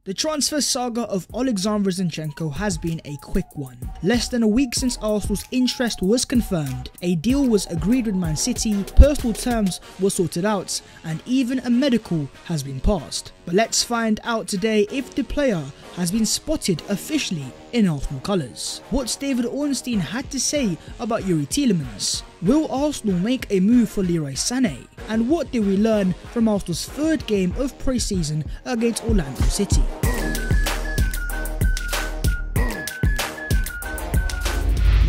The transfer saga of Oleksandr Zinchenko has been a quick one. Less than a week since Arsenal's interest was confirmed, a deal was agreed with Man City, personal terms were sorted out, and even a medical has been passed. But let's find out today if the player has been spotted officially in Arsenal colours. What's David Ornstein had to say about Youri Tielemans? Will Arsenal make a move for Leroy Sané? And what did we learn from Arsenal's third game of pre-season against Orlando City?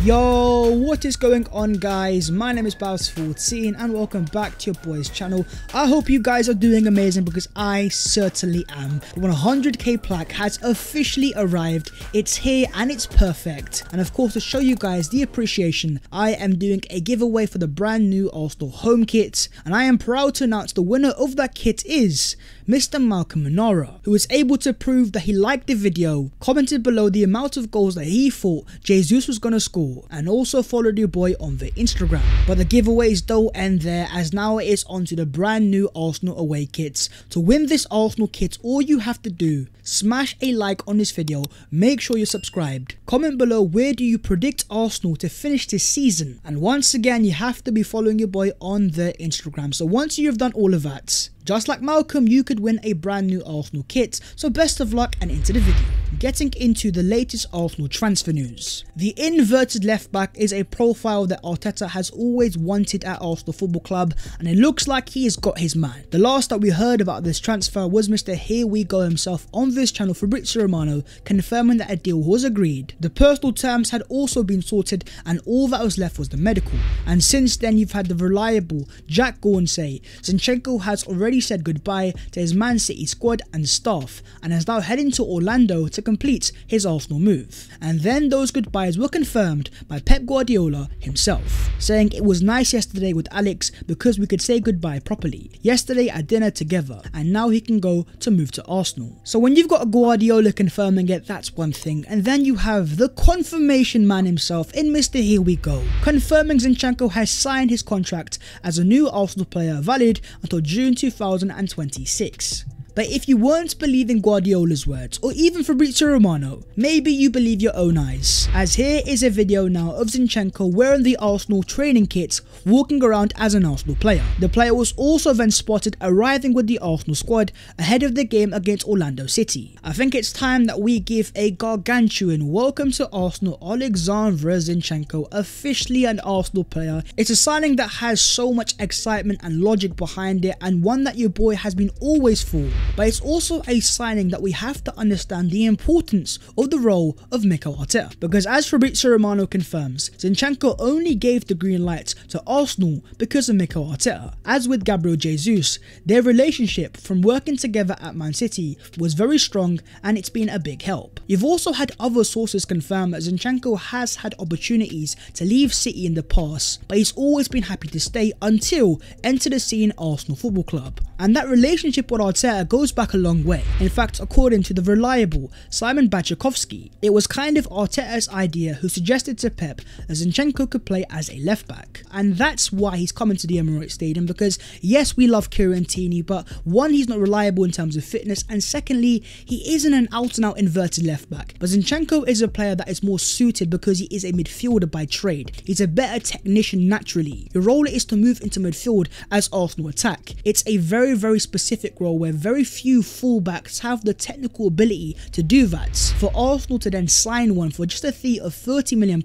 Yo, what is going on guys? My name is Baus14 and welcome back to your boys channel. I hope you guys are doing amazing because I certainly am. The 100k plaque has officially arrived. It's here and it's perfect. And of course, to show you guys the appreciation, I am doing a giveaway for the brand new Arsenal home kit. And I am proud to announce the winner of that kit is Mr. Malcolm Manara, who was able to prove that he liked the video, commented below the amount of goals that he thought Jesus was going to score, and also followed your boy on the Instagram. But the giveaways don't end there, as now it is on to the brand new Arsenal away kits. To win this Arsenal kit, all you have to do, smash a like on this video, make sure you're subscribed, comment below where do you predict Arsenal to finish this season, and once again you have to be following your boy on the Instagram. So once you've done all of that, just like Malcolm, you could win a brand new Arsenal kit. So best of luck and into the video. Getting into the latest Arsenal transfer news. The inverted left back is a profile that Arteta has always wanted at Arsenal Football Club, and it looks like he has got his man. The last that we heard about this transfer was Mr. Here We Go himself on this channel, Fabrizio Romano, confirming that a deal was agreed. The personal terms had also been sorted and all that was left was the medical. And since then you've had the reliable Jack Gorn say Zinchenko has already said goodbye to his Man City squad and staff and is now heading to Orlando to complete his Arsenal move. And then those goodbyes were confirmed by Pep Guardiola himself, saying it was nice yesterday with Alex because we could say goodbye properly yesterday at dinner together, and now he can go to move to Arsenal. So when you've got a Guardiola confirming it, that's one thing, and then you have the confirmation man himself in Mr. Here We Go, confirming Zinchenko has signed his contract as a new Arsenal player valid until June 2026. But if you weren't believing Guardiola's words, or even Fabrizio Romano, maybe you believe your own eyes, as here is a video now of Zinchenko wearing the Arsenal training kit, walking around as an Arsenal player. The player was also then spotted arriving with the Arsenal squad ahead of the game against Orlando City. I think it's time that we give a gargantuan welcome to Arsenal Oleksandr Zinchenko, officially an Arsenal player. It's a signing that has so much excitement and logic behind it, and one that your boy has been always for. But it's also a signing that we have to understand the importance of the role of Mikel Arteta, because as Fabrizio Romano confirms, Zinchenko only gave the green light to Arsenal because of Mikel Arteta. As with Gabriel Jesus, their relationship from working together at Man City was very strong and it's been a big help. You've also had other sources confirm that Zinchenko has had opportunities to leave City in the past, but he's always been happy to stay until enter the scene Arsenal Football Club. And that relationship with Arteta goes back a long way. In fact, according to the reliable Simon Baciakowski, it was kind of Arteta's idea who suggested to Pep that Zinchenko could play as a left back. And that's why he's coming to the Emirates Stadium, because yes, we love Kieran Tierney, but one, he's not reliable in terms of fitness, and secondly, he isn't an out and out inverted left back. But Zinchenko is a player that is more suited because he is a midfielder by trade. He's a better technician naturally. Your role is to move into midfield as Arsenal attack. It's a very specific role where very few fullbacks have the technical ability to do that. For Arsenal to then sign one for just a fee of £30 million,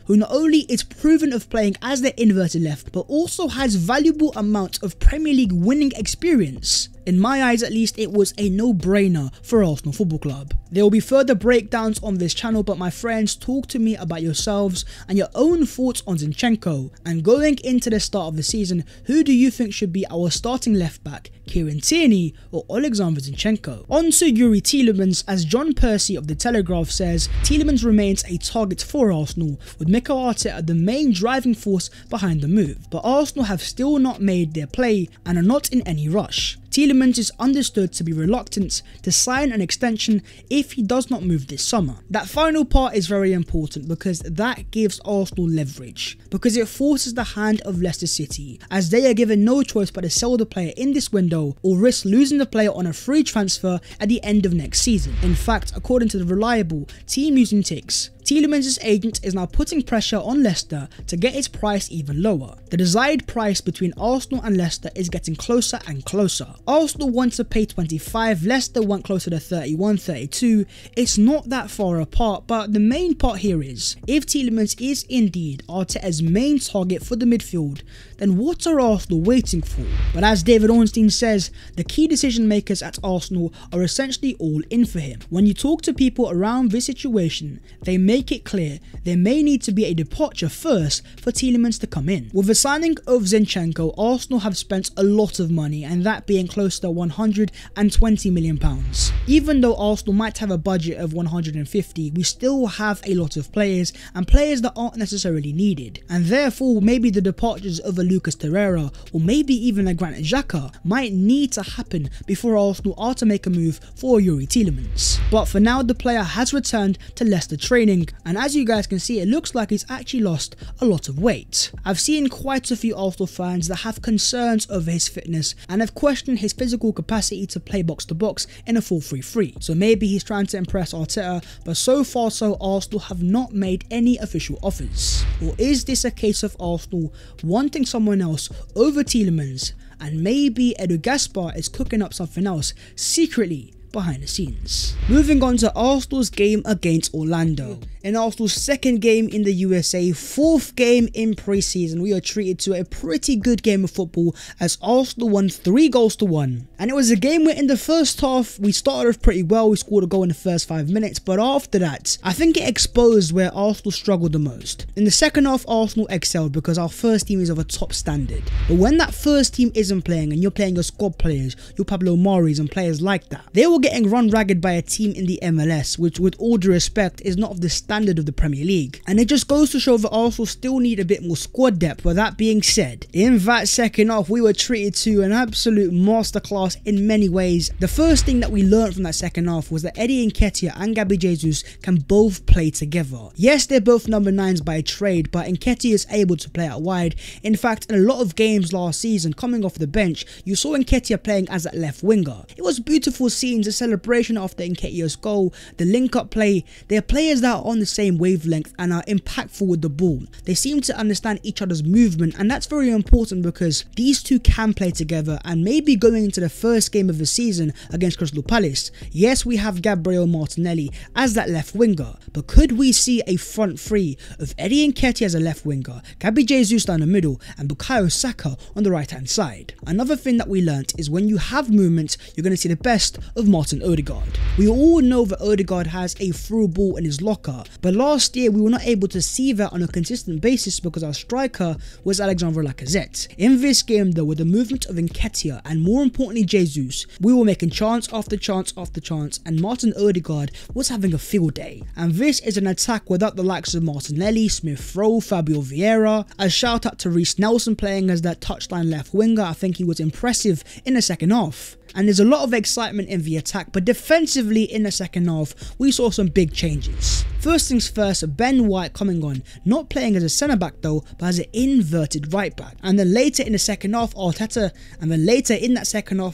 who not only is proven of playing as their inverted left, but also has valuable amounts of Premier League winning experience. In my eyes at least, it was a no-brainer for Arsenal Football Club. There will be further breakdowns on this channel, but my friends, talk to me about yourselves and your own thoughts on Zinchenko. And going into the start of the season, who do you think should be our starting left back, Kieran Tierney or Oleksandr Zinchenko? On to Youri Tielemans, as John Percy of The Telegraph says, Tielemans remains a target for Arsenal, with Mikel Arteta the main driving force behind the move. But Arsenal have still not made their play and are not in any rush. Tielemans is understood to be reluctant to sign an extension if he does not move this summer. That final part is very important because that gives Arsenal leverage, because it forces the hand of Leicester City, as they are given no choice but to sell the player in this window or risk losing the player on a free transfer at the end of next season. In fact, according to the reliable team using ticks, Tielemans' agent is now putting pressure on Leicester to get its price even lower. The desired price between Arsenal and Leicester is getting closer and closer. Arsenal want to pay 25, Leicester want closer to 31, 32. It's not that far apart, but the main part here is, if Tielemans is indeed Arteta's main target for the midfield, then what are Arsenal waiting for? But as David Ornstein says, the key decision makers at Arsenal are essentially all in for him. When you talk to people around this situation, they make it clear there may need to be a departure first for Tielemans to come in. With the signing of Zinchenko, Arsenal have spent a lot of money, and that being close to £120 million. Even though Arsenal might have a budget of 150, we still have a lot of players, and players that aren't necessarily needed, and therefore maybe the departures of a Lucas Torreira or maybe even a Granit Xhaka might need to happen before Arsenal are to make a move for Youri Tielemans. But for now, the player has returned to Leicester training, and as you guys can see, it looks like he's actually lost a lot of weight. I've seen quite a few Arsenal fans that have concerns over his fitness and have questioned his physical capacity to play box to box in a 4-3-3. So maybe he's trying to impress Arteta, but so far Arsenal have not made any official offers. Or is this a case of Arsenal wanting someone else over Tielemans, and maybe Edu Gaspar is cooking up something else secretly behind the scenes? Moving on to Arsenal's game against Orlando. In Arsenal's second game in the USA, fourth game in pre-season, we are treated to a pretty good game of football as Arsenal won 3-1. And it was a game where in the first half, we started off pretty well, we scored a goal in the first 5 minutes, but after that, I think it exposed where Arsenal struggled the most. In the second half, Arsenal excelled because our first team is of a top standard. But when that first team isn't playing and you're playing your squad players, your Pablo Maris and players like that, they were getting run ragged by a team in the MLS, which with all due respect is not of the standard of the Premier League. And it just goes to show that Arsenal still need a bit more squad depth. But that being said, in that second half, we were treated to an absolute masterclass in many ways. The first thing that we learned from that second half was that Eddie Nketiah and Gabby Jesus can both play together. Yes, they're both number 9s by trade, but Nketiah is able to play out wide. In fact, in a lot of games last season, coming off the bench, you saw Nketiah playing as that left winger. It was beautiful scenes, the celebration after Nketiah's goal, the link-up play. They're players that are on the same wavelength and are impactful with the ball. They seem to understand each other's movement, and that's very important because these two can play together. And maybe going into the first game of the season against Crystal Palace, yes, we have Gabriel Martinelli as that left winger, but could we see a front three of Eddie Nketiah as a left winger, Gabby Jesus down the middle, and Bukayo Saka on the right hand side? Another thing that we learnt is when you have movement, you're going to see the best of Martin Odegaard. We all know that Odegaard has a through ball in his locker, but last year we were not able to see that on a consistent basis because our striker was Oleksandr Lacazette. In this game though, with the movement of Nketiah and more importantly Jesus, we were making chance after chance after chance, and Martin Odegaard was having a field day. And this is an attack without the likes of Martinelli, Smith Rowe, Fabio Vieira. A shout out to Reece Nelson playing as that touchline left winger. I think he was impressive in the second half. And there's a lot of excitement in the attack, but defensively in the second half, we saw some big changes. First things first, Ben White coming on, not playing as a centre back though, but as an inverted right back. And then later in the second half,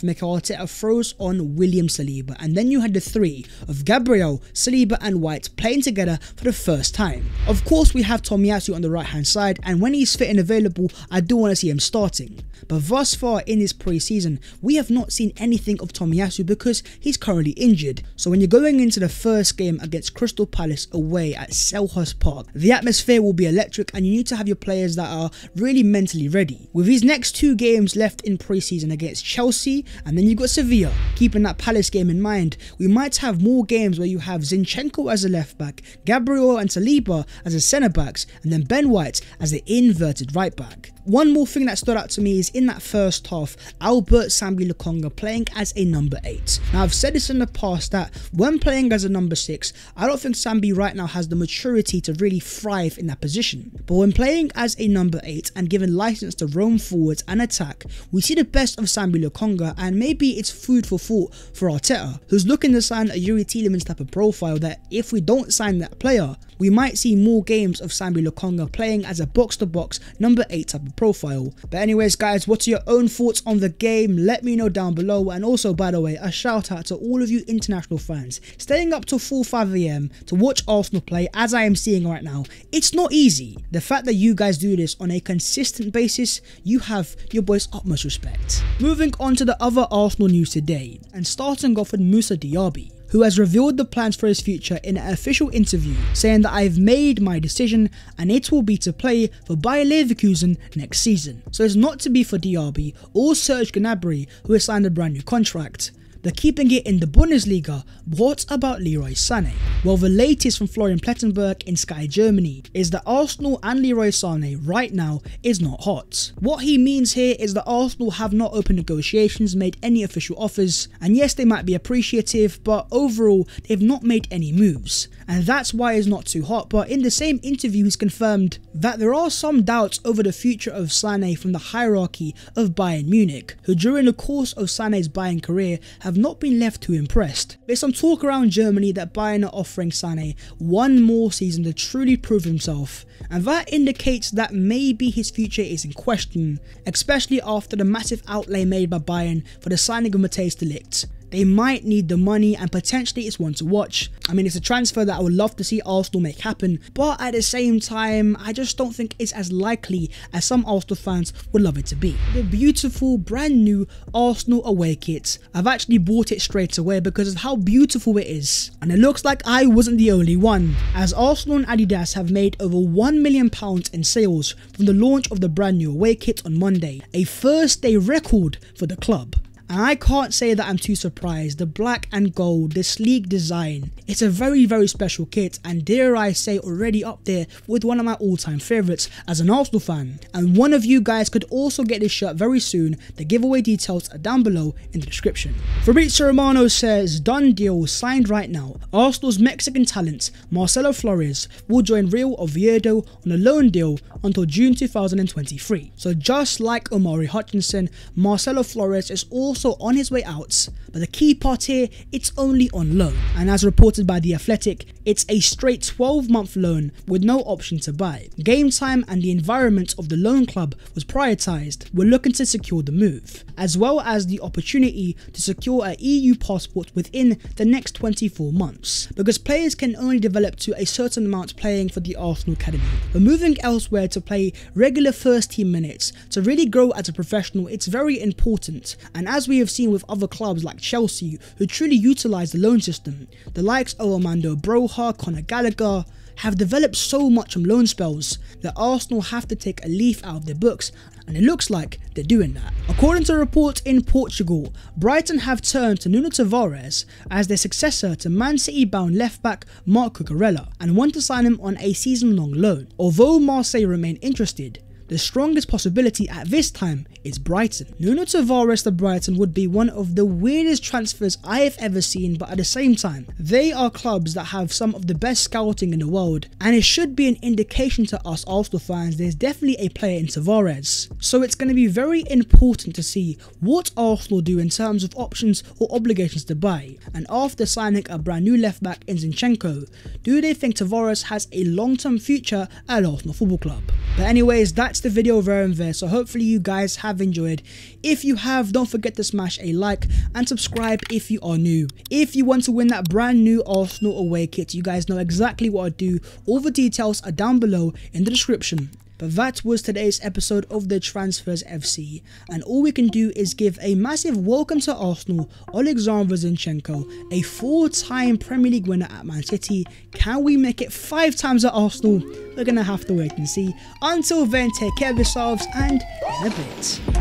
Mikel Arteta throws on William Saliba. And then you had the three of Gabriel, Saliba and White playing together for the first time. Of course, we have Tomiyasu on the right hand side, and when he's fit and available, I do want to see him starting. But thus far in this pre-season, we have not seen anything of Tomiyasu because he's currently injured. So when you're going into the first game against Crystal Palace away at Selhurst Park, the atmosphere will be electric and you need to have your players that are really mentally ready. With these next two games left in pre-season against Chelsea and then you've got Sevilla, keeping that Palace game in mind, we might have more games where you have Zinchenko as a left back, Gabriel and Saliba as the centre backs, and then Ben White as the inverted right back. One more thing that stood out to me is in that first half, Albert Sambi Lokonga playing as a number 8. Now I've said this in the past that when playing as a number 6, I don't think Sambi right now has the maturity to really thrive in that position. But when playing as a number 8 and given license to roam forwards and attack, we see the best of Sambi Lokonga, and maybe it's food for thought for Arteta, who's looking to sign a Yuri Tielemans type of profile that if we don't sign that player, we might see more games of Sambi Lokonga playing as a box-to-box number 8 type of profile. But anyways guys, what's your own thoughts on the game? Let me know down below. And also, by the way, a shout out to all of you international fans staying up till 4-5 AM to watch Arsenal play as I am seeing right now. It's not easy. The fact that you guys do this on a consistent basis, you have your boys' utmost respect. Moving on to the other Arsenal news today, and starting off with Moussa Diaby, who has revealed the plans for his future in an official interview, saying that I've made my decision and it will be to play for Bayer Leverkusen next season. So it's not to be for Diaby or Serge Gnabry, who has signed a brand new contract. They're keeping it in the Bundesliga. What about Leroy Sané? Well, the latest from Florian Plettenberg in Sky Germany is that Arsenal and Leroy Sané right now is not hot. What he means here is that Arsenal have not opened negotiations, made any official offers, and yes, they might be appreciative, but overall they've not made any moves, and that's why it's not too hot. But in the same interview, he's confirmed that there are some doubts over the future of Sané from the hierarchy of Bayern Munich, who during the course of Sané's Bayern career have not been left too impressed. There's some talk around Germany that Bayern are offering Sané one more season to truly prove himself, and that indicates that maybe his future is in question, especially after the massive outlay made by Bayern for the signing of Matthijs de Ligt. They might need the money, and potentially it's one to watch. I mean, it's a transfer that I would love to see Arsenal make happen, but at the same time, I just don't think it's as likely as some Arsenal fans would love it to be. The beautiful brand new Arsenal away kit. I've actually bought it straight away because of how beautiful it is, and it looks like I wasn't the only one, as Arsenal and Adidas have made over £1 million in sales from the launch of the brand new away kit on Monday, a first day record for the club. And I can't say that I'm too surprised. The black and gold, the sleek design, it's a very special kit, and dare I say already up there with one of my all-time favourites as an Arsenal fan. And one of you guys could also get this shirt very soon. The giveaway details are down below in the description. Fabrizio Romano says, done deal, signed right now. Arsenal's Mexican talent Marcelo Flores will join Real Oviedo on a loan deal until June 2023. So just like Omari Hutchinson, Marcelo Flores is also on his way out, but the key part here, it's only on loan, and as reported by The Athletic, it's a straight 12-month loan with no option to buy. Game time and the environment of the loan club was prioritised. We're looking to secure the move, as well as the opportunity to secure an EU passport within the next 24 months, because players can only develop to a certain amount playing for the Arsenal Academy. But moving elsewhere to play regular first team minutes, to really grow as a professional, it's very important, and as we have seen with other clubs like Chelsea who truly utilise the loan system, the likes of Armando Broja, Conor Gallagher have developed so much from loan spells that Arsenal have to take a leaf out of their books, and it looks like they're doing that. According to a report in Portugal, Brighton have turned to Nuno Tavares as their successor to Man City bound left back Marc Cucurella and want to sign him on a season-long loan. Although Marseille remain interested, the strongest possibility at this time is Brighton. Nuno Tavares to Brighton would be one of the weirdest transfers I have ever seen, but at the same time, they are clubs that have some of the best scouting in the world, and it should be an indication to us Arsenal fans there's definitely a player in Tavares. So it's going to be very important to see what Arsenal do in terms of options or obligations to buy, and after signing a brand new left back in Zinchenko, do they think Tavares has a long-term future at Arsenal Football Club? But anyways, that's the video there and there, so hopefully you guys have enjoyed. If you have, don't forget to smash a like and subscribe if you are new. If you want to win that brand new Arsenal away kit, you guys know exactly what to do. All the details are down below in the description. But that was today's episode of the Transfers FC, and all we can do is give a massive welcome to Arsenal, Oleksandr Zinchenko, a 4-time Premier League winner at Man City. Can we make it 5 times at Arsenal? We're gonna have to wait and see. Until then, take care of yourselves, and in a bit.